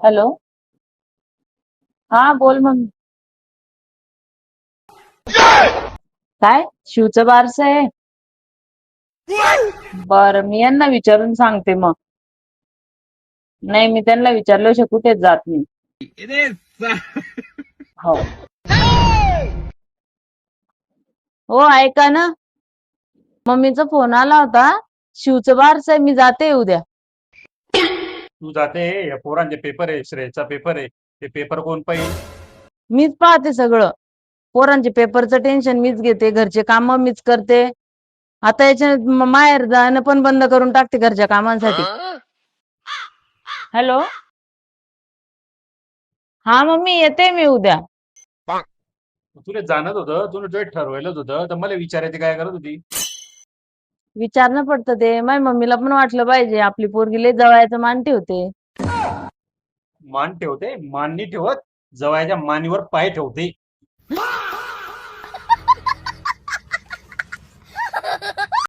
Hello. हा बोल मग. काय शिवचं बारस आहे? बरं, मी यांना विचारून सांगते मग. नाही, मी त्यांना विचारल्याशिवाय कुठेच जात नाही. हो हो, ऐका ना. मम्मीचा फोन आला होता. शिवचं बारस आहे, मी जाते उद्या. तू जाते, या पोरांचे पेपर आहे, श्रेयचा पेपर आहे. ते पेपर कोण पाहिजे? मीच पाहते सगळं. पोरांचे पेपरचं टेन्शन मीच घेते, घरचे काम मीच करते. आता याच्या माहेर जाणं पण बंद करून टाकते घरच्या कामांसाठी. हॅलो. हा मम्मी, येते मी उद्या. तुला जाणत होतं, तुला जे ठरवायलाच होतं, तर मला विचारायची काय करत होती? विचारणं पडतं ते. माझ्या मम्मीला पण वाटलं पाहिजे, आपली पोरगी लय जवळचं मान ठेवते. मान ठेवते, मान नाही ठेवत, जवळच्या मानीवर पाय ठेवते.